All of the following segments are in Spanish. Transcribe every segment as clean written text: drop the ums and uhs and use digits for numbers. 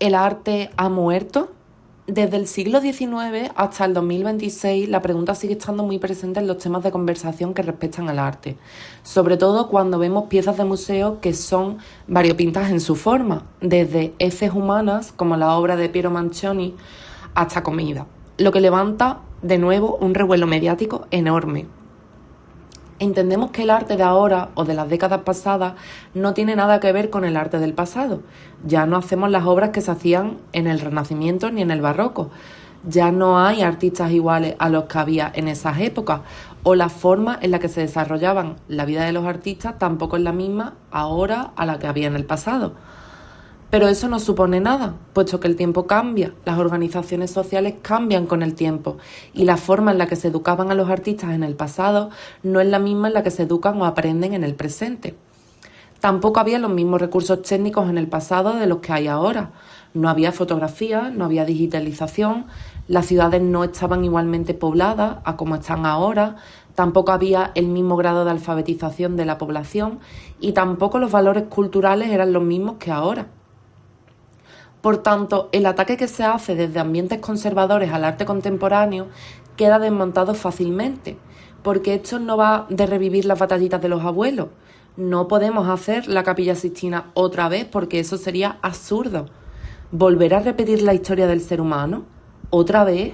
¿El arte ha muerto? Desde el siglo XIX hasta el 2026, la pregunta sigue estando muy presente en los temas de conversación que respectan al arte, sobre todo cuando vemos piezas de museo que son variopintas en su forma, desde heces humanas, como la obra de Piero Manchoni, hasta comida, lo que levanta de nuevo un revuelo mediático enorme. Entendemos que el arte de ahora o de las décadas pasadas no tiene nada que ver con el arte del pasado. Ya no hacemos las obras que se hacían en el Renacimiento ni en el Barroco. Ya no hay artistas iguales a los que había en esas épocas, o la forma en la que se desarrollaban la vida de los artistas tampoco es la misma ahora a la que había en el pasado. Pero eso no supone nada, puesto que el tiempo cambia, las organizaciones sociales cambian con el tiempo y la forma en la que se educaban a los artistas en el pasado no es la misma en la que se educan o aprenden en el presente. Tampoco había los mismos recursos técnicos en el pasado de los que hay ahora. No había fotografía, no había digitalización, las ciudades no estaban igualmente pobladas a como están ahora, tampoco había el mismo grado de alfabetización de la población y tampoco los valores culturales eran los mismos que ahora. Por tanto, el ataque que se hace desde ambientes conservadores al arte contemporáneo queda desmontado fácilmente, porque esto no va de revivir las batallitas de los abuelos. No podemos hacer la Capilla Sixtina otra vez porque eso sería absurdo. ¿Volver a repetir la historia del ser humano? ¿Otra vez?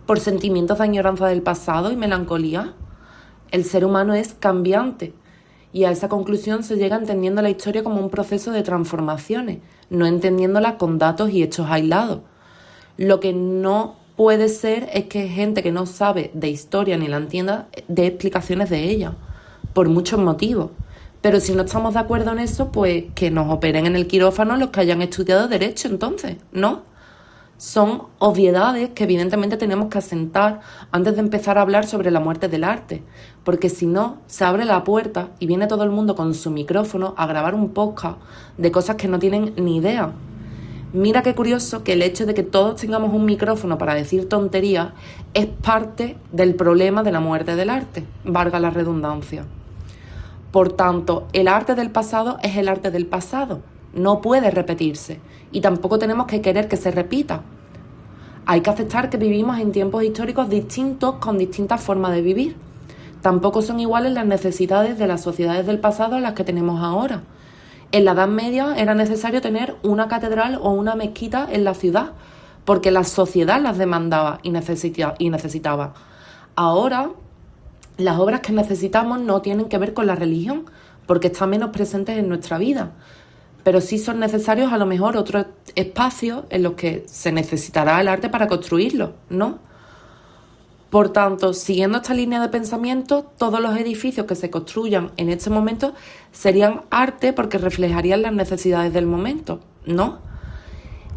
¿Por sentimientos de añoranza del pasado y melancolía? El ser humano es cambiante. Y a esa conclusión se llega entendiendo la historia como un proceso de transformaciones, no entendiéndola con datos y hechos aislados. Lo que no puede ser es que gente que no sabe de historia ni la entienda dé explicaciones de ella, por muchos motivos. Pero si no estamos de acuerdo en eso, pues que nos operen en el quirófano los que hayan estudiado Derecho entonces, ¿no? Son obviedades que evidentemente tenemos que asentar antes de empezar a hablar sobre la muerte del arte, porque si no, se abre la puerta y viene todo el mundo con su micrófono a grabar un podcast de cosas que no tienen ni idea. Mira qué curioso que el hecho de que todos tengamos un micrófono para decir tonterías es parte del problema de la muerte del arte, valga la redundancia. Por tanto, el arte del pasado es el arte del pasado, no puede repetirse y tampoco tenemos que querer que se repita. Hay que aceptar que vivimos en tiempos históricos distintos con distintas formas de vivir. Tampoco son iguales las necesidades de las sociedades del pasado a las que tenemos ahora. En la Edad Media era necesario tener una catedral o una mezquita en la ciudad, porque la sociedad las demandaba y necesitaba. Ahora, las obras que necesitamos no tienen que ver con la religión, porque están menos presentes en nuestra vida. Pero sí son necesarios a lo mejor otros espacios en los que se necesitará el arte para construirlo, ¿no? Por tanto, siguiendo esta línea de pensamiento, todos los edificios que se construyan en este momento serían arte porque reflejarían las necesidades del momento, ¿no?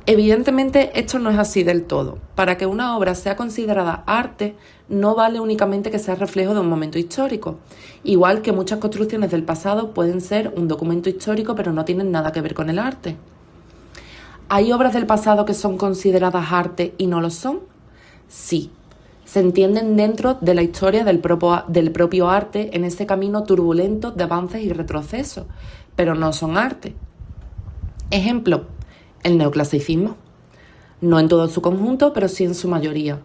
Evidentemente esto no es así del todo. Para que una obra sea considerada arte, no vale únicamente que sea reflejo de un momento histórico. Igual que muchas construcciones del pasado pueden ser un documento histórico, pero no tienen nada que ver con el arte. ¿Hay obras del pasado que son consideradas arte y no lo son? Sí. Se entienden dentro de la historia del propio arte en ese camino turbulento de avances y retrocesos, pero no son arte. Ejemplo, el neoclasicismo. No en todo su conjunto, pero sí en su mayoría.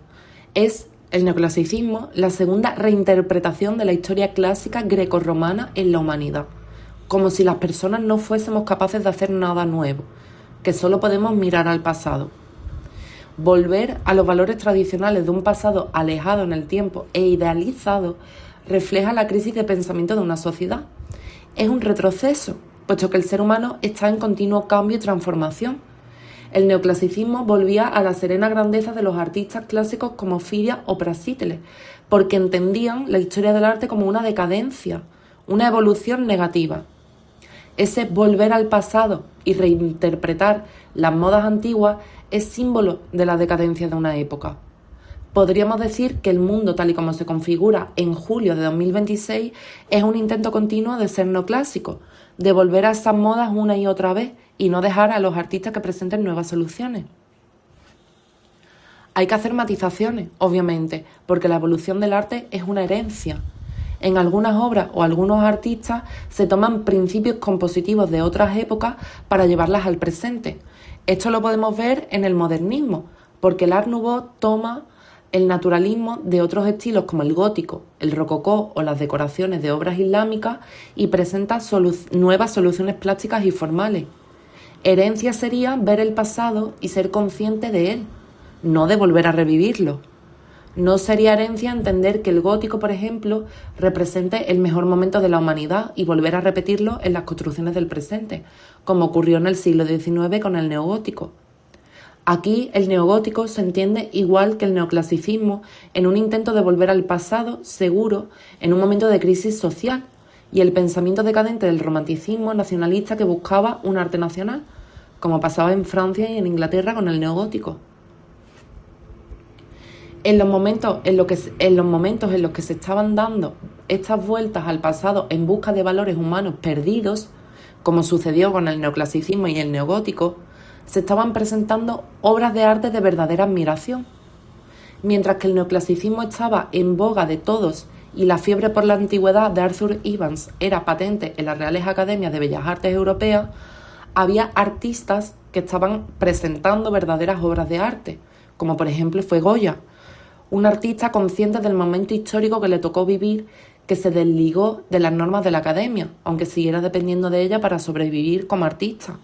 Es el neoclasicismo la segunda reinterpretación de la historia clásica grecorromana en la humanidad, como si las personas no fuésemos capaces de hacer nada nuevo, que solo podemos mirar al pasado. Volver a los valores tradicionales de un pasado alejado en el tiempo e idealizado refleja la crisis de pensamiento de una sociedad. Es un retroceso, puesto que el ser humano está en continuo cambio y transformación. El neoclasicismo volvía a la serena grandeza de los artistas clásicos como Fidias o Prasíteles, porque entendían la historia del arte como una decadencia, una evolución negativa. Ese volver al pasado y reinterpretar las modas antiguas es símbolo de la decadencia de una época. Podríamos decir que el mundo tal y como se configura en julio de 2026 es un intento continuo de ser neoclásico, de volver a esas modas una y otra vez y no dejar a los artistas que presenten nuevas soluciones. Hay que hacer matizaciones, obviamente, porque la evolución del arte es una herencia. En algunas obras o algunos artistas se toman principios compositivos de otras épocas para llevarlas al presente. Esto lo podemos ver en el modernismo, porque el Art Nouveau toma el naturalismo de otros estilos como el gótico, el rococó o las decoraciones de obras islámicas y presenta nuevas soluciones plásticas y formales. Herencia sería ver el pasado y ser consciente de él, no de volver a revivirlo. No sería herencia entender que el gótico, por ejemplo, represente el mejor momento de la humanidad y volver a repetirlo en las construcciones del presente, como ocurrió en el siglo XIX con el neogótico. Aquí el neogótico se entiende igual que el neoclasicismo en un intento de volver al pasado seguro en un momento de crisis social y el pensamiento decadente del romanticismo nacionalista que buscaba un arte nacional, como pasaba en Francia y en Inglaterra con el neogótico. En los momentos en los que se estaban dando estas vueltas al pasado en busca de valores humanos perdidos, como sucedió con el neoclasicismo y el neogótico, se estaban presentando obras de arte de verdadera admiración. Mientras que el neoclasicismo estaba en boga de todos y la fiebre por la antigüedad de Arthur Evans era patente en las Reales Academias de Bellas Artes Europeas, había artistas que estaban presentando verdaderas obras de arte, como por ejemplo fue Goya, un artista consciente del momento histórico que le tocó vivir, que se desligó de las normas de la academia, aunque siguiera dependiendo de ella para sobrevivir como artista.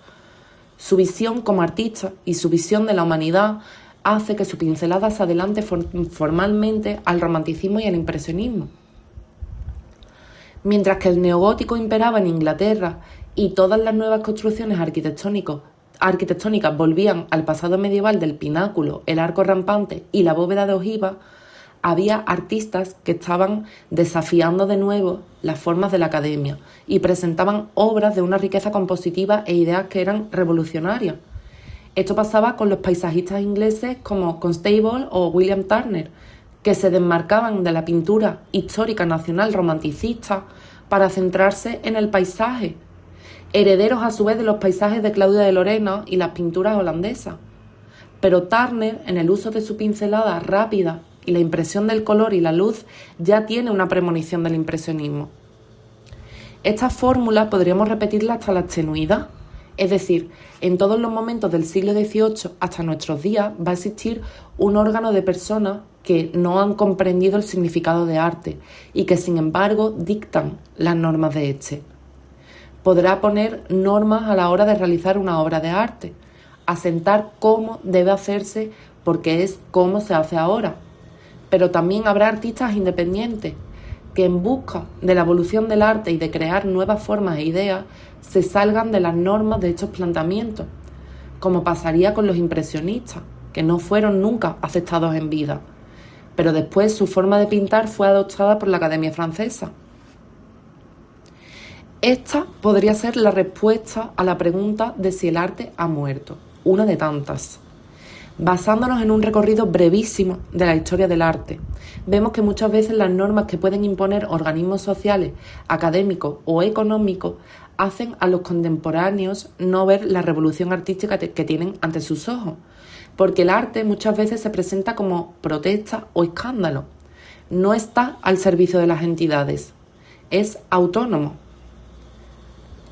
Su visión como artista y su visión de la humanidad hace que su pincelada se adelante formalmente al romanticismo y al impresionismo. Mientras que el neogótico imperaba en Inglaterra y todas las nuevas construcciones arquitectónicas volvían al pasado medieval del pináculo, el arco rampante y la bóveda de ojiva, había artistas que estaban desafiando de nuevo las formas de la academia y presentaban obras de una riqueza compositiva e ideas que eran revolucionarias. Esto pasaba con los paisajistas ingleses como Constable o William Turner, que se desmarcaban de la pintura histórica nacional romanticista para centrarse en el paisaje, herederos a su vez de los paisajes de Claudia de Lorena y las pinturas holandesas. Pero Turner, en el uso de su pincelada rápida y la impresión del color y la luz, ya tiene una premonición del impresionismo. Esta fórmula podríamos repetirla hasta la tenuidad, es decir, en todos los momentos del siglo XVIII hasta nuestros días va a existir un órgano de personas que no han comprendido el significado de arte y que sin embargo dictan las normas de este. Podrá poner normas a la hora de realizar una obra de arte, asentar cómo debe hacerse porque es cómo se hace ahora. Pero también habrá artistas independientes que en busca de la evolución del arte y de crear nuevas formas e ideas se salgan de las normas de estos planteamientos, como pasaría con los impresionistas, que no fueron nunca aceptados en vida, pero después su forma de pintar fue adoptada por la Academia Francesa. Esta podría ser la respuesta a la pregunta de si el arte ha muerto, una de tantas. Basándonos en un recorrido brevísimo de la historia del arte, vemos que muchas veces las normas que pueden imponer organismos sociales, académicos o económicos hacen a los contemporáneos no ver la revolución artística que tienen ante sus ojos, porque el arte muchas veces se presenta como protesta o escándalo. No está al servicio de las entidades, es autónomo.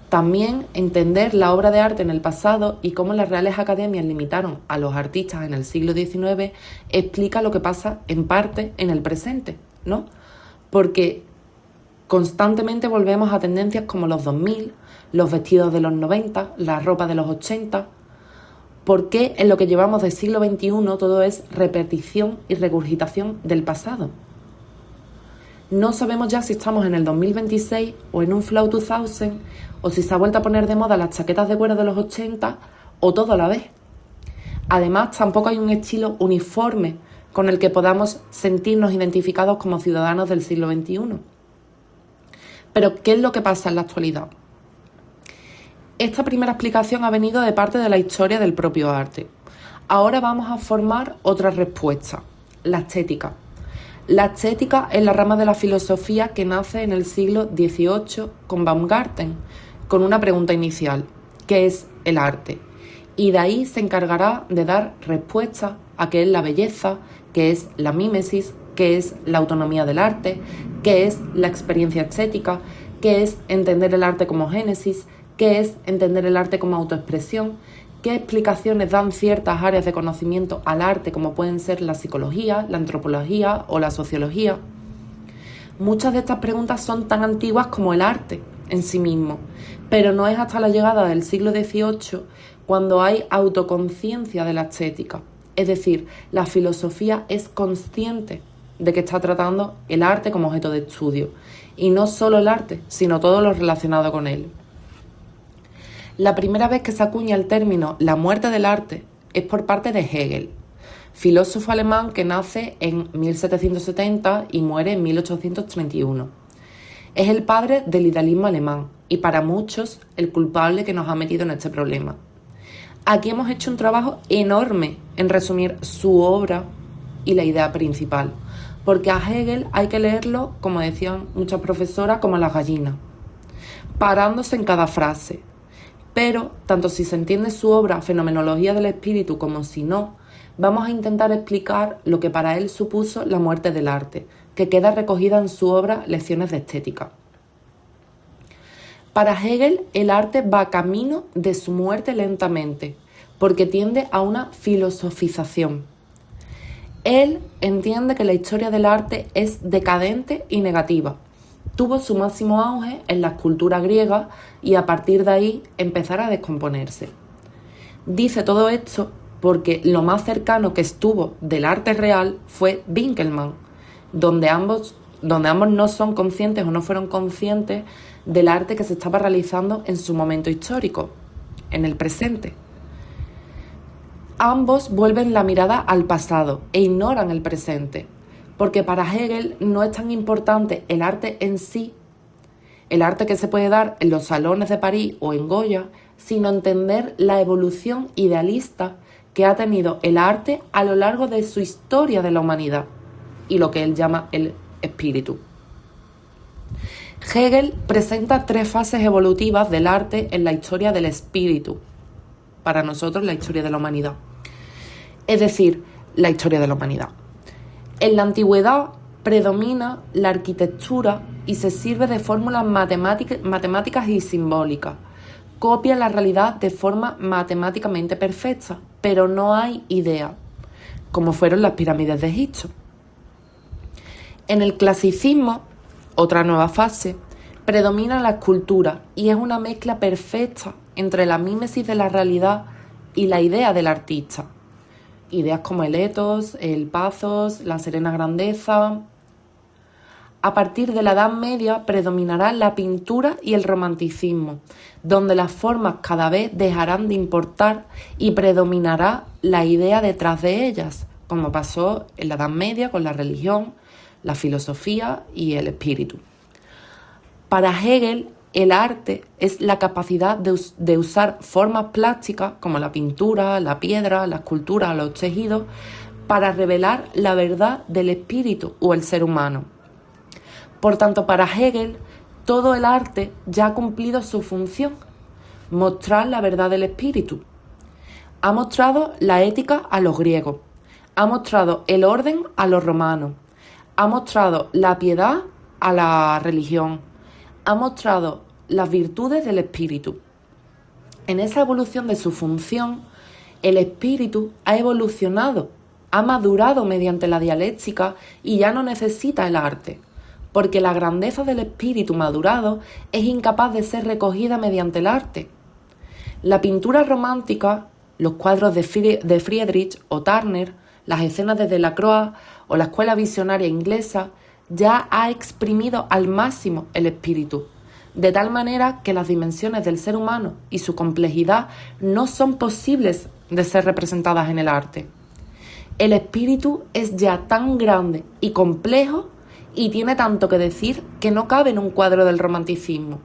También entender la obra de arte en el pasado y cómo las Reales Academias limitaron a los artistas en el siglo XIX explica lo que pasa en parte en el presente, ¿no? Porque constantemente volvemos a tendencias como los 2000, los vestidos de los 90, la ropa de los 80. ¿Por qué en lo que llevamos del siglo XXI todo es repetición y regurgitación del pasado? No sabemos ya si estamos en el 2026 o en un Flow 2000 o si se ha vuelto a poner de moda las chaquetas de cuero de los 80 o todo a la vez. Además, tampoco hay un estilo uniforme con el que podamos sentirnos identificados como ciudadanos del siglo XXI. Pero, ¿qué es lo que pasa en la actualidad? Esta primera explicación ha venido de parte de la historia del propio arte. Ahora vamos a formar otra respuesta, la estética. La estética es la rama de la filosofía que nace en el siglo XVIII con Baumgarten, con una pregunta inicial, ¿qué es el arte? Y de ahí se encargará de dar respuesta a qué es la belleza, qué es la mímesis, qué es la autonomía del arte, qué es la experiencia estética, qué es entender el arte como génesis, qué es entender el arte como autoexpresión, qué explicaciones dan ciertas áreas de conocimiento al arte, como pueden ser la psicología, la antropología o la sociología. Muchas de estas preguntas son tan antiguas como el arte en sí mismo, pero no es hasta la llegada del siglo XVIII cuando hay autoconciencia de la estética. Es decir, la filosofía es consciente de que está tratando el arte como objeto de estudio, y no solo el arte, sino todo lo relacionado con él. La primera vez que se acuña el término la muerte del arte es por parte de Hegel, filósofo alemán que nace en 1770 y muere en 1831. Es el padre del idealismo alemán y para muchos el culpable que nos ha metido en este problema. Aquí hemos hecho un trabajo enorme en resumir su obra y la idea principal, porque a Hegel hay que leerlo, como decían muchas profesoras, como a las gallinas, parándose en cada frase. Pero, tanto si se entiende su obra Fenomenología del Espíritu como si no, vamos a intentar explicar lo que para él supuso la muerte del arte, que queda recogida en su obra Lecciones de Estética. Para Hegel, el arte va camino de su muerte lentamente, porque tiende a una filosofización. Él entiende que la historia del arte es decadente y negativa. Tuvo su máximo auge en la escultura griega y a partir de ahí empezará a descomponerse. Dice todo esto porque lo más cercano que estuvo del arte real fue Winckelmann, donde ambos no son conscientes o no fueron conscientes del arte que se estaba realizando en su momento histórico, en el presente. Ambos vuelven la mirada al pasado e ignoran el presente, porque para Hegel no es tan importante el arte en sí, el arte que se puede dar en los salones de París o en Goya, sino entender la evolución idealista que ha tenido el arte a lo largo de su historia de la humanidad y lo que él llama el espíritu. Hegel presenta 3 fases evolutivas del arte en la historia del espíritu, para nosotros la historia de la humanidad, es decir, la historia de la humanidad. En la antigüedad predomina la arquitectura y se sirve de fórmulas matemáticas y simbólicas. Copia la realidad de forma matemáticamente perfecta, pero no hay idea, como fueron las pirámides de Egipto. En el clasicismo, otra nueva fase, predomina la escultura y es una mezcla perfecta entre la mímesis de la realidad y la idea del artista. Ideas como el ethos, el pathos, la serena grandeza. A partir de la Edad Media predominará la pintura y el romanticismo, donde las formas cada vez dejarán de importar y predominará la idea detrás de ellas, como pasó en la Edad Media con la religión, la filosofía y el espíritu. Para Hegel, el arte es la capacidad de usar formas plásticas como la pintura, la piedra, la escultura, los tejidos, para revelar la verdad del espíritu o el ser humano. Por tanto, para Hegel, todo el arte ya ha cumplido su función, mostrar la verdad del espíritu. Ha mostrado la ética a los griegos, ha mostrado el orden a los romanos, ha mostrado la piedad a la religión, ha mostrado las virtudes del espíritu. En esa evolución de su función, el espíritu ha evolucionado, ha madurado mediante la dialéctica y ya no necesita el arte, porque la grandeza del espíritu madurado es incapaz de ser recogida mediante el arte. La pintura romántica, los cuadros de Friedrich o Turner, las escenas de Delacroix o la escuela visionaria inglesa, ya ha exprimido al máximo el espíritu, de tal manera que las dimensiones del ser humano y su complejidad no son posibles de ser representadas en el arte. El espíritu es ya tan grande y complejo y tiene tanto que decir que no cabe en un cuadro del romanticismo.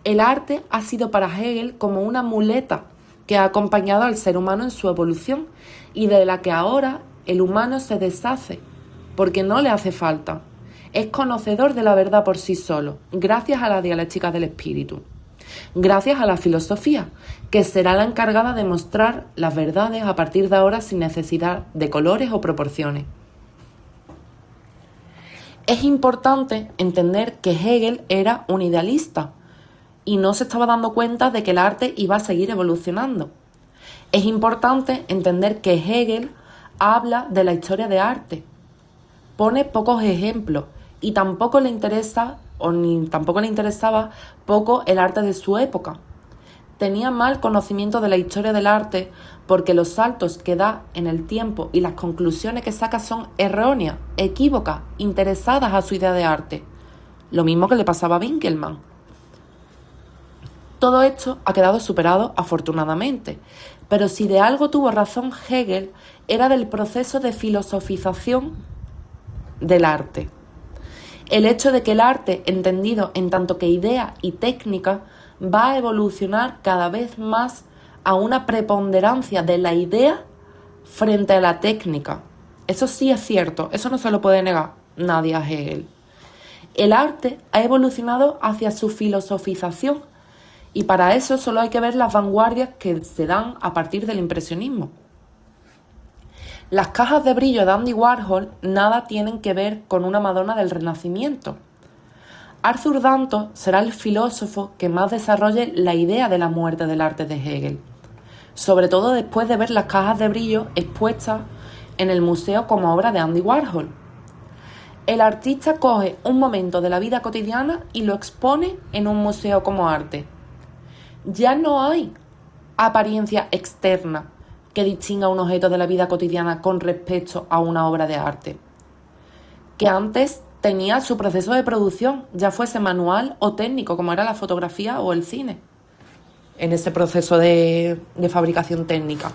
El arte ha sido para Hegel como una muleta que ha acompañado al ser humano en su evolución y de la que ahora el humano se deshace porque no le hace falta. Es conocedor de la verdad por sí solo, gracias a la dialéctica del espíritu, gracias a la filosofía, que será la encargada de mostrar las verdades a partir de ahora sin necesidad de colores o proporciones. Es importante entender que Hegel era un idealista y no se estaba dando cuenta de que el arte iba a seguir evolucionando. Es importante entender que Hegel habla de la historia de arte, pone pocos ejemplos y tampoco le interesaba poco el arte de su época. Tenía mal conocimiento de la historia del arte porque los saltos que da en el tiempo y las conclusiones que saca son erróneas, equívocas, interesadas a su idea de arte. Lo mismo que le pasaba a Winckelmann. Todo esto ha quedado superado afortunadamente, pero si de algo tuvo razón Hegel era del proceso de filosofización del arte. El hecho de que el arte, entendido en tanto que idea y técnica, va a evolucionar cada vez más a una preponderancia de la idea frente a la técnica. Eso sí es cierto, eso no se lo puede negar nadie a Hegel. El arte ha evolucionado hacia su filosofización y para eso solo hay que ver las vanguardias que se dan a partir del impresionismo. Las cajas de brillo de Andy Warhol nada tienen que ver con una Madonna del Renacimiento. Arthur Danto será el filósofo que más desarrolle la idea de la muerte del arte de Hegel, sobre todo después de ver las cajas de brillo expuestas en el museo como obra de Andy Warhol. El artista coge un momento de la vida cotidiana y lo expone en un museo como arte. Ya no hay apariencia externa que distinga un objeto de la vida cotidiana con respecto a una obra de arte, que antes tenía su proceso de producción, ya fuese manual o técnico, como era la fotografía o el cine, en ese proceso de fabricación técnica.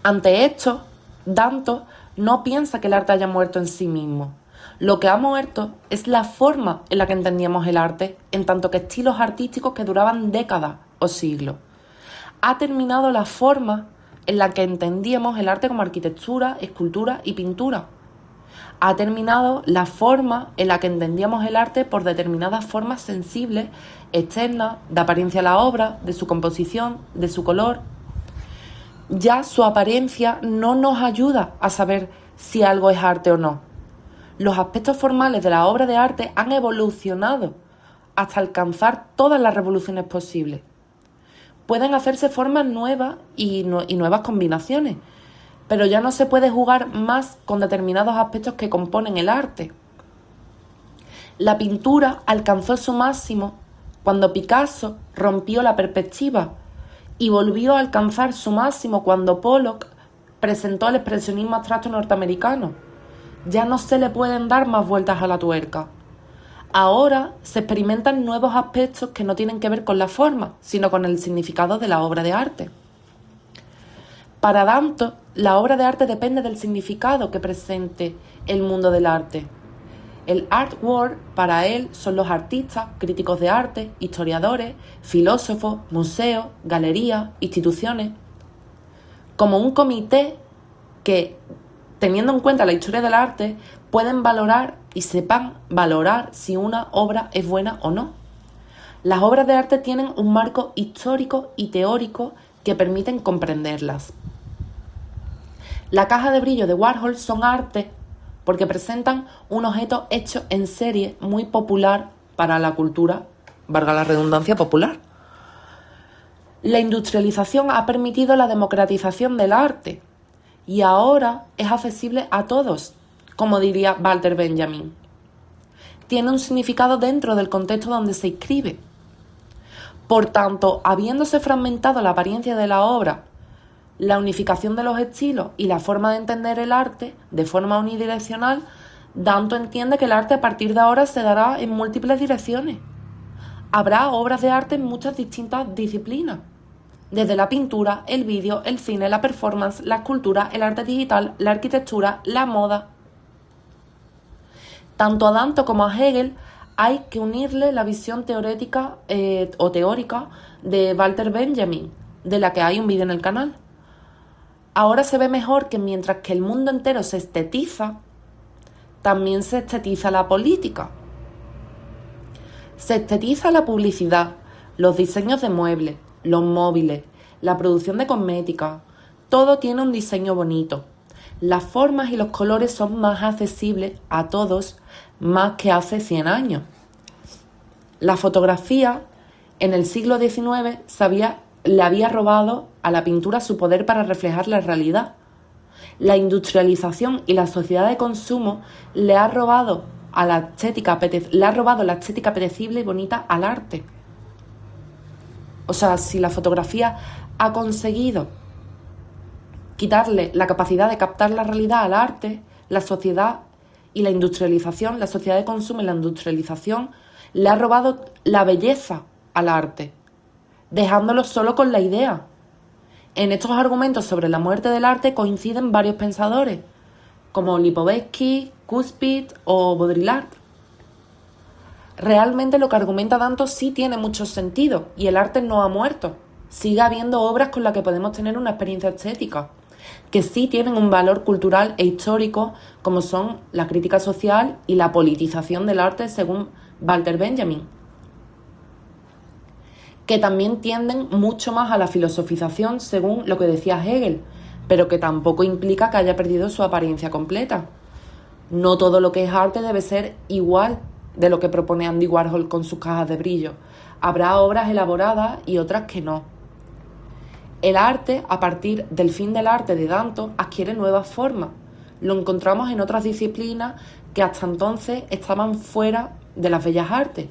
Ante esto, Danto no piensa que el arte haya muerto en sí mismo. Lo que ha muerto es la forma en la que entendíamos el arte, en tanto que estilos artísticos que duraban décadas o siglos. Ha terminado la forma en la que entendíamos el arte como arquitectura, escultura y pintura. Ha terminado la forma en la que entendíamos el arte por determinadas formas sensibles, externas, de apariencia a la obra, de su composición, de su color. Ya su apariencia no nos ayuda a saber si algo es arte o no. Los aspectos formales de la obra de arte han evolucionado hasta alcanzar todas las revoluciones posibles. Pueden hacerse formas nuevas y nuevas combinaciones, pero ya no se puede jugar más con determinados aspectos que componen el arte. La pintura alcanzó su máximo cuando Picasso rompió la perspectiva y volvió a alcanzar su máximo cuando Pollock presentó el expresionismo abstracto norteamericano. Ya no se le pueden dar más vueltas a la tuerca. Ahora se experimentan nuevos aspectos que no tienen que ver con la forma, sino con el significado de la obra de arte. Para Danto, la obra de arte depende del significado que presente el mundo del arte. El art world para él son los artistas, críticos de arte, historiadores, filósofos, museos, galerías, instituciones. Como un comité que, teniendo en cuenta la historia del arte, pueden valorar y sepan valorar si una obra es buena o no. Las obras de arte tienen un marco histórico y teórico que permiten comprenderlas. La caja de brillo de Warhol son arte porque presentan un objeto hecho en serie muy popular para la cultura, valga la redundancia, popular. La industrialización ha permitido la democratización del arte y ahora es accesible a todos, como diría Walter Benjamin. Tiene un significado dentro del contexto donde se inscribe. Por tanto, habiéndose fragmentado la apariencia de la obra, la unificación de los estilos y la forma de entender el arte de forma unidireccional, Danto entiende que el arte a partir de ahora se dará en múltiples direcciones. Habrá obras de arte en muchas distintas disciplinas, desde la pintura, el vídeo, el cine, la performance, la escultura, el arte digital, la arquitectura, la moda. Tanto a Danto como a Hegel hay que unirle la visión teórica de Walter Benjamin, de la que hay un vídeo en el canal. Ahora se ve mejor que mientras que el mundo entero se estetiza, también se estetiza la política. Se estetiza la publicidad, los diseños de muebles, los móviles, la producción de cosmética. Todo tiene un diseño bonito. Las formas y los colores son más accesibles a todos más que hace 100 años. La fotografía en el siglo XIX le había robado a la pintura su poder para reflejar la realidad. La industrialización y la sociedad de consumo le ha robado la estética apetecible y bonita al arte. O sea, si la fotografía ha conseguido quitarle la capacidad de captar la realidad al arte, la sociedad y la industrialización, la sociedad de consumo y la industrialización le ha robado la belleza al arte, dejándolo solo con la idea. En estos argumentos sobre la muerte del arte coinciden varios pensadores, como Lipovetsky, Couspit o Baudrillard. Realmente lo que argumenta Danto sí tiene mucho sentido y el arte no ha muerto. Sigue habiendo obras con las que podemos tener una experiencia estética, que sí tienen un valor cultural e histórico, como son la crítica social y la politización del arte, según Walter Benjamin, que también tienden mucho más a la filosofización, según lo que decía Hegel, pero que tampoco implica que haya perdido su apariencia completa. No todo lo que es arte debe ser igual de lo que propone Andy Warhol con sus cajas de brillo. Habrá obras elaboradas y otras que no. El arte, a partir del fin del arte de Danto, adquiere nuevas formas. Lo encontramos en otras disciplinas que hasta entonces estaban fuera de las bellas artes,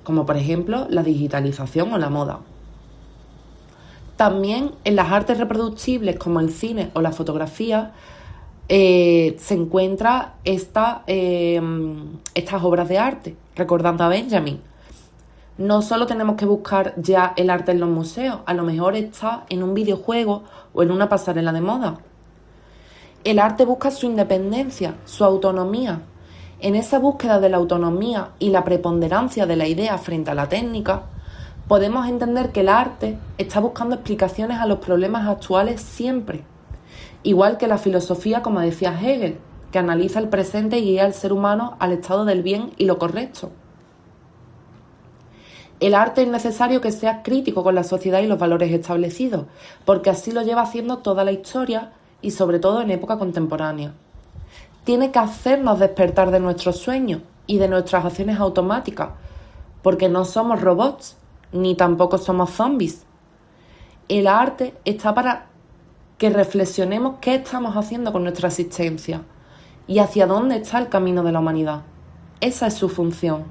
como por ejemplo la digitalización o la moda. También en las artes reproductibles como el cine o la fotografía se encuentran estas obras de arte, recordando a Benjamin. No solo tenemos que buscar ya el arte en los museos, a lo mejor está en un videojuego o en una pasarela de moda. El arte busca su independencia, su autonomía. En esa búsqueda de la autonomía y la preponderancia de la idea frente a la técnica, podemos entender que el arte está buscando explicaciones a los problemas actuales siempre. Igual que la filosofía, como decía Hegel, que analiza el presente y guía al ser humano al estado del bien y lo correcto. El arte es necesario que sea crítico con la sociedad y los valores establecidos, porque así lo lleva haciendo toda la historia y sobre todo en época contemporánea. Tiene que hacernos despertar de nuestros sueños y de nuestras acciones automáticas, porque no somos robots, ni tampoco somos zombies. El arte está para que reflexionemos qué estamos haciendo con nuestra existencia y hacia dónde está el camino de la humanidad. Esa es su función.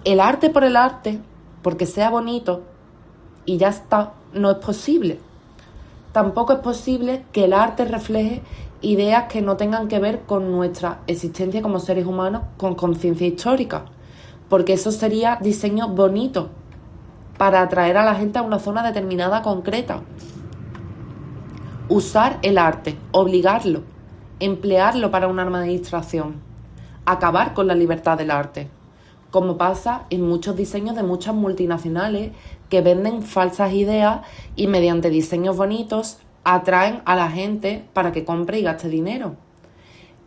El arte por el arte, porque sea bonito y ya está, no es posible. Tampoco es posible que el arte refleje ideas que no tengan que ver con nuestra existencia como seres humanos con conciencia histórica, porque eso sería diseño bonito para atraer a la gente a una zona determinada concreta. Usar el arte, obligarlo, emplearlo para un arma de distracción, acabar con la libertad del arte, como pasa en muchos diseños de muchas multinacionales que venden falsas ideas y mediante diseños bonitos atraen a la gente para que compre y gaste dinero.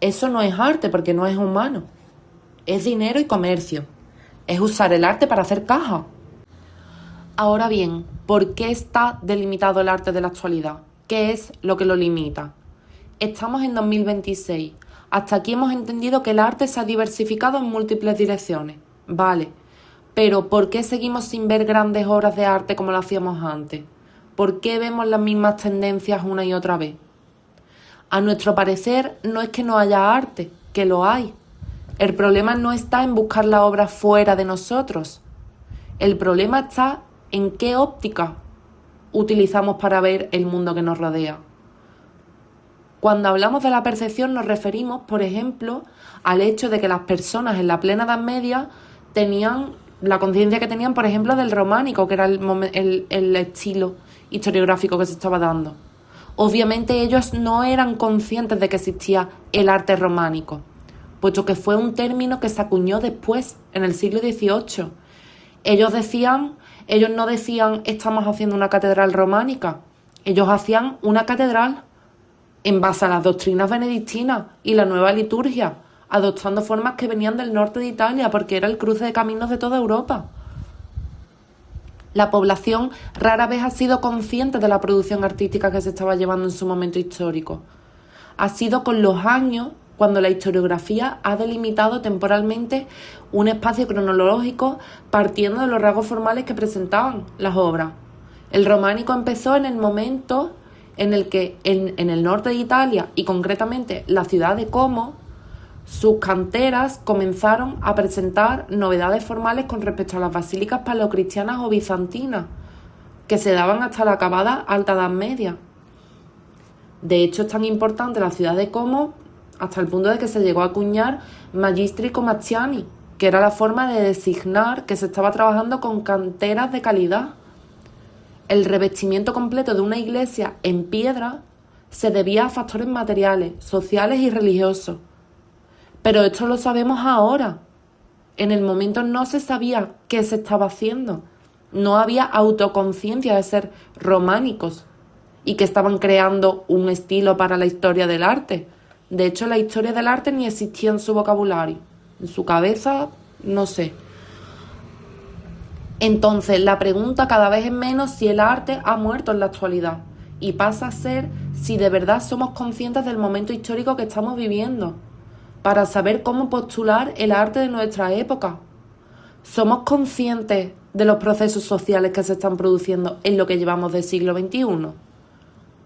Eso no es arte porque no es humano, es dinero y comercio, es usar el arte para hacer caja. Ahora bien, ¿por qué está delimitado el arte de la actualidad? ¿Qué es lo que lo limita? Estamos en 2026. Hasta aquí hemos entendido que el arte se ha diversificado en múltiples direcciones. Vale, pero ¿por qué seguimos sin ver grandes obras de arte como lo hacíamos antes? ¿Por qué vemos las mismas tendencias una y otra vez? A nuestro parecer, no es que no haya arte, que lo hay. El problema no está en buscar la obra fuera de nosotros. El problema está en qué óptica utilizamos para ver el mundo que nos rodea. Cuando hablamos de la percepción nos referimos, por ejemplo, al hecho de que las personas en la plena Edad Media tenían la conciencia que tenían, por ejemplo, del románico, que era el estilo historiográfico que se estaba dando. Obviamente ellos no eran conscientes de que existía el arte románico, puesto que fue un término que se acuñó después, en el siglo XVIII. Ellos no decían estamos haciendo una catedral románica, ellos hacían una catedral en base a las doctrinas benedictinas y la nueva liturgia, adoptando formas que venían del norte de Italia porque era el cruce de caminos de toda Europa. La población rara vez ha sido consciente de la producción artística que se estaba llevando en su momento histórico. Ha sido con los años cuando la historiografía ha delimitado temporalmente un espacio cronológico partiendo de los rasgos formales que presentaban las obras. El románico empezó en el momento en el que en el norte de Italia, y concretamente la ciudad de Como, sus canteras comenzaron a presentar novedades formales con respecto a las basílicas paleocristianas o bizantinas, que se daban hasta la acabada Alta Edad Media. De hecho, es tan importante la ciudad de Como hasta el punto de que se llegó a acuñar magistri comacchiani, que era la forma de designar que se estaba trabajando con canteras de calidad. El revestimiento completo de una iglesia en piedra se debía a factores materiales, sociales y religiosos. Pero esto lo sabemos ahora. En el momento no se sabía qué se estaba haciendo. No había autoconciencia de ser románicos y que estaban creando un estilo para la historia del arte. De hecho, la historia del arte ni existía en su vocabulario. En su cabeza, no sé. Entonces, la pregunta cada vez es menos si el arte ha muerto en la actualidad y pasa a ser si de verdad somos conscientes del momento histórico que estamos viviendo para saber cómo postular el arte de nuestra época. ¿Somos conscientes de los procesos sociales que se están produciendo en lo que llevamos del siglo XXI?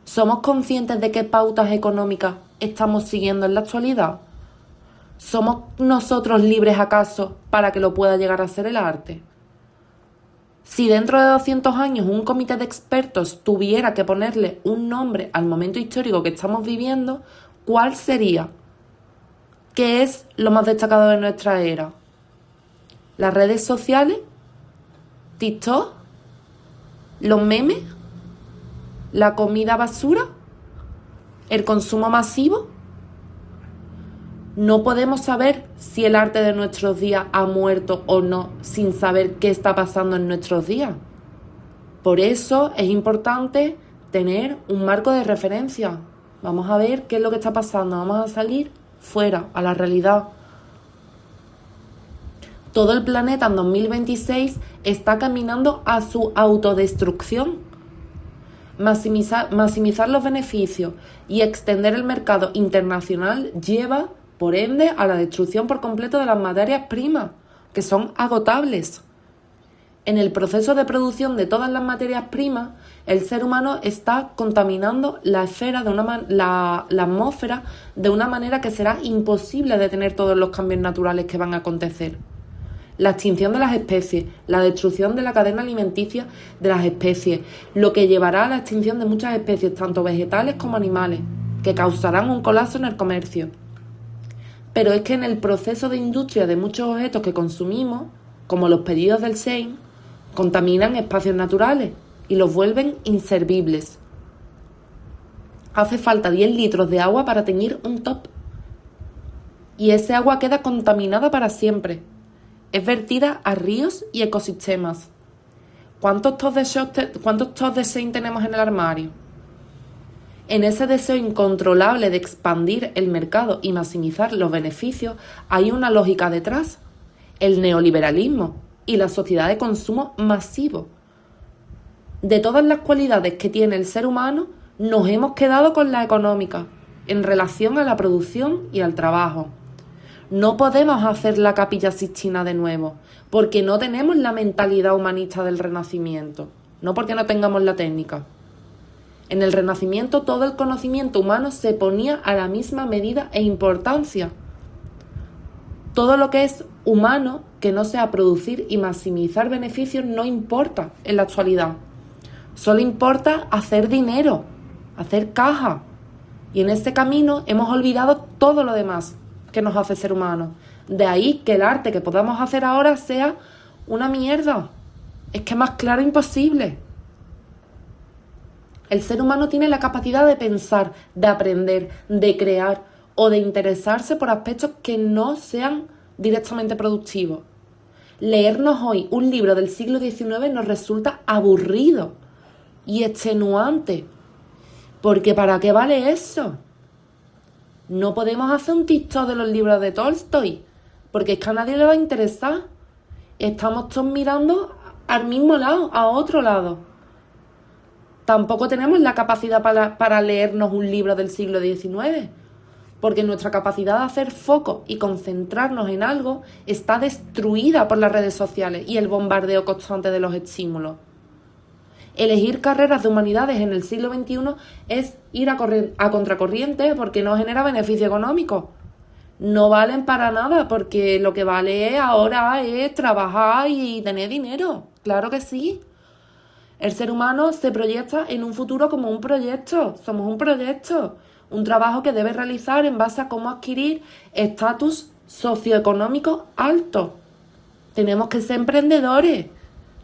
¿Somos conscientes de qué pautas económicas estamos siguiendo en la actualidad? ¿Somos nosotros libres acaso para que lo pueda llegar a ser el arte? Si dentro de 200 años un comité de expertos tuviera que ponerle un nombre al momento histórico que estamos viviendo, ¿cuál sería? ¿Qué es lo más destacado de nuestra era? ¿Las redes sociales? ¿TikTok? ¿Los memes? ¿La comida basura? ¿El consumo masivo? No podemos saber si el arte de nuestros días ha muerto o no sin saber qué está pasando en nuestros días. Por eso es importante tener un marco de referencia. Vamos a ver qué es lo que está pasando. Vamos a salir fuera, a la realidad. Todo el planeta en 2026 está caminando a su autodestrucción. Maximizar los beneficios y extender el mercado internacional lleva, por ende, a la destrucción por completo de las materias primas, que son agotables. En el proceso de producción de todas las materias primas, el ser humano está contaminando la atmósfera de una manera que será imposible detener todos los cambios naturales que van a acontecer. La extinción de las especies, la destrucción de la cadena alimenticia de las especies, lo que llevará a la extinción de muchas especies, tanto vegetales como animales, que causarán un colapso en el comercio. Pero es que en el proceso de industria de muchos objetos que consumimos, como los pedidos del Shein, contaminan espacios naturales y los vuelven inservibles. Hace falta 10 litros de agua para teñir un top. Y ese agua queda contaminada para siempre. Es vertida a ríos y ecosistemas. ¿Cuántos tops de Shein tenemos en el armario? En ese deseo incontrolable de expandir el mercado y maximizar los beneficios, hay una lógica detrás: el neoliberalismo y la sociedad de consumo masivo. De todas las cualidades que tiene el ser humano, nos hemos quedado con la económica, en relación a la producción y al trabajo. No podemos hacer la Capilla Sixtina de nuevo, porque no tenemos la mentalidad humanista del Renacimiento, no porque no tengamos la técnica. En el Renacimiento todo el conocimiento humano se ponía a la misma medida e importancia. Todo lo que es humano que no sea producir y maximizar beneficios no importa en la actualidad. Solo importa hacer dinero, hacer caja. Y en este camino hemos olvidado todo lo demás que nos hace ser humanos. De ahí que el arte que podamos hacer ahora sea una mierda. Es que más claro imposible. El ser humano tiene la capacidad de pensar, de aprender, de crear o de interesarse por aspectos que no sean directamente productivos. Leernos hoy un libro del siglo XIX nos resulta aburrido y extenuante. Porque ¿para qué vale eso? No podemos hacer un TikTok de los libros de Tolstoy, porque es que a nadie le va a interesar. Estamos todos mirando al mismo lado, a otro lado. Tampoco tenemos la capacidad para leernos un libro del siglo XIX, porque nuestra capacidad de hacer foco y concentrarnos en algo está destruida por las redes sociales y el bombardeo constante de los estímulos. Elegir carreras de humanidades en el siglo XXI es ir a contracorriente porque no genera beneficio económico. No valen para nada porque lo que vale ahora es trabajar y tener dinero. Claro que sí. El ser humano se proyecta en un futuro como un proyecto. Somos un proyecto. Un trabajo que debe realizar en base a cómo adquirir estatus socioeconómico alto. Tenemos que ser emprendedores.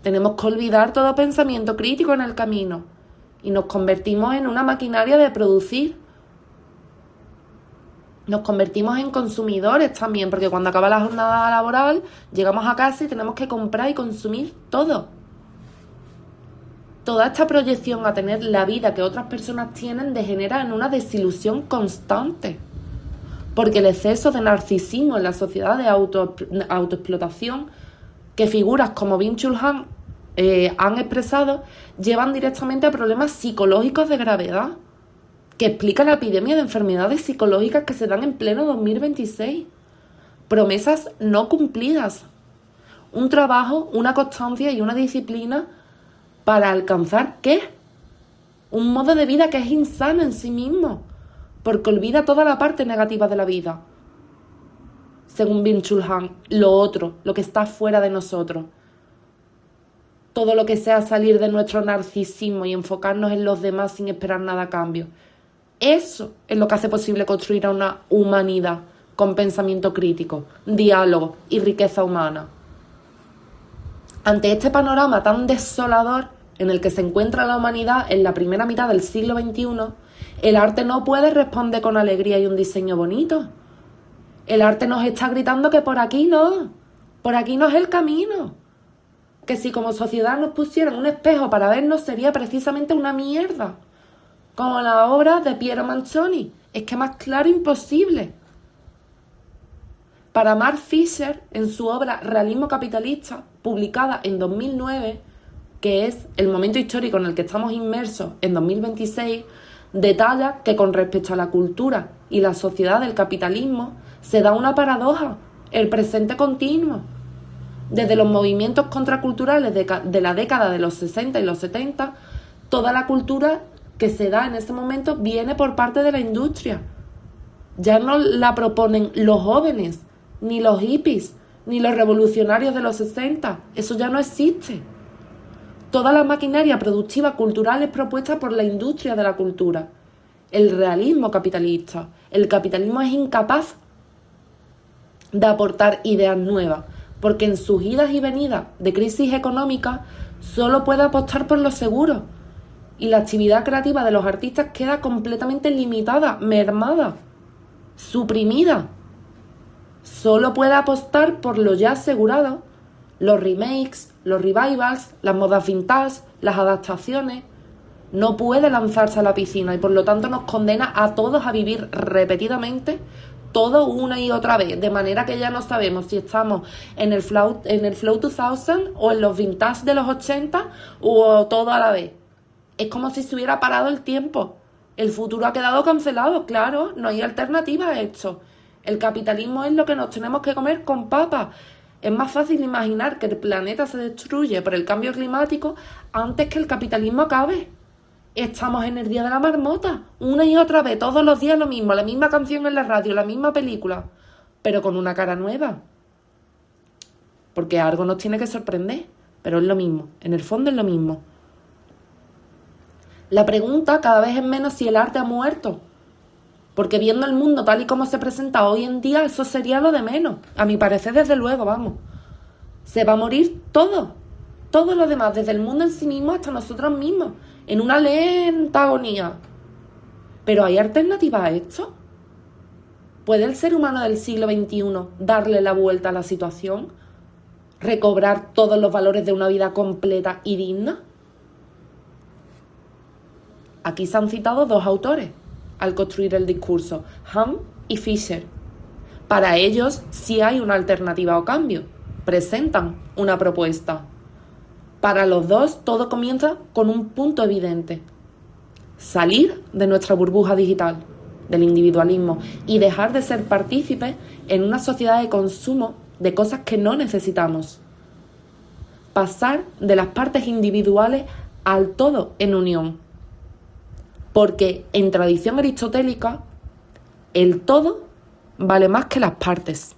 Tenemos que olvidar todo pensamiento crítico en el camino. Y nos convertimos en una maquinaria de producir. Nos convertimos en consumidores también, porque cuando acaba la jornada laboral, llegamos a casa y tenemos que comprar y consumir todo. Toda esta proyección a tener la vida que otras personas tienen degenera en una desilusión constante. Porque el exceso de narcisismo en la sociedad de autoexplotación que figuras como Byung-Chul Han han expresado llevan directamente a problemas psicológicos de gravedad que explica la epidemia de enfermedades psicológicas que se dan en pleno 2026. Promesas no cumplidas. Un trabajo, una constancia y una disciplina para alcanzar ¿qué? Un modo de vida que es insano en sí mismo, porque olvida toda la parte negativa de la vida. Según Byung-Chul Han, lo otro, lo que está fuera de nosotros. Todo lo que sea salir de nuestro narcisismo y enfocarnos en los demás sin esperar nada a cambio. Eso es lo que hace posible construir a una humanidad con pensamiento crítico, diálogo y riqueza humana. Ante este panorama tan desolador en el que se encuentra la humanidad en la primera mitad del siglo XXI, el arte no puede responder con alegría y un diseño bonito. El arte nos está gritando que por aquí no es el camino. Que si como sociedad nos pusieran un espejo para vernos sería precisamente una mierda. Como la obra de Piero Manzoni. Es que más claro imposible. Para Mark Fisher, en su obra Realismo Capitalista, publicada en 2009, que es el momento histórico en el que estamos inmersos en 2026, detalla que con respecto a la cultura y la sociedad del capitalismo se da una paradoja, el presente continuo. Desde los movimientos contraculturales de la década de los 60 y los 70, toda la cultura que se da en ese momento viene por parte de la industria. Ya no la proponen los jóvenes, ni los hippies, ni los revolucionarios de los 60. Eso ya no existe. Toda la maquinaria productiva cultural es propuesta por la industria de la cultura. El realismo capitalista. El capitalismo es incapaz de aportar ideas nuevas, porque en sus idas y venidas de crisis económica solo puede apostar por lo seguro. Y la actividad creativa de los artistas queda completamente limitada, mermada, suprimida. Solo puede apostar por lo ya asegurado, los remakes, los revivals, las modas vintage, las adaptaciones. No puede lanzarse a la piscina y por lo tanto nos condena a todos a vivir repetidamente todo una y otra vez, de manera que ya no sabemos si estamos en el Flow 2000 o en los vintage de los 80 o todo a la vez. Es como si se hubiera parado el tiempo. El futuro ha quedado cancelado, claro, no hay alternativa a esto. El capitalismo es lo que nos tenemos que comer con papas. Es más fácil imaginar que el planeta se destruye por el cambio climático antes que el capitalismo acabe. Estamos en el día de la marmota, una y otra vez, todos los días lo mismo, la misma canción en la radio, la misma película, pero con una cara nueva. Porque algo nos tiene que sorprender, pero es lo mismo, en el fondo es lo mismo. La pregunta cada vez es menos si el arte ha muerto, porque viendo el mundo tal y como se presenta hoy en día, eso sería lo de menos. A mi parecer, desde luego, vamos. Se va a morir todo lo demás, desde el mundo en sí mismo hasta nosotros mismos, en una lenta agonía. ¿Pero hay alternativa a esto? ¿Puede el ser humano del siglo XXI darle la vuelta a la situación? ¿Recobrar todos los valores de una vida completa y digna? Aquí se han citado dos autores al construir el discurso, Han y Fisher. Para ellos sí hay una alternativa o cambio. Presentan una propuesta. Para los dos todo comienza con un punto evidente. Salir de nuestra burbuja digital, del individualismo, y dejar de ser partícipes en una sociedad de consumo de cosas que no necesitamos. Pasar de las partes individuales al todo en unión. Porque en tradición aristotélica, el todo vale más que las partes.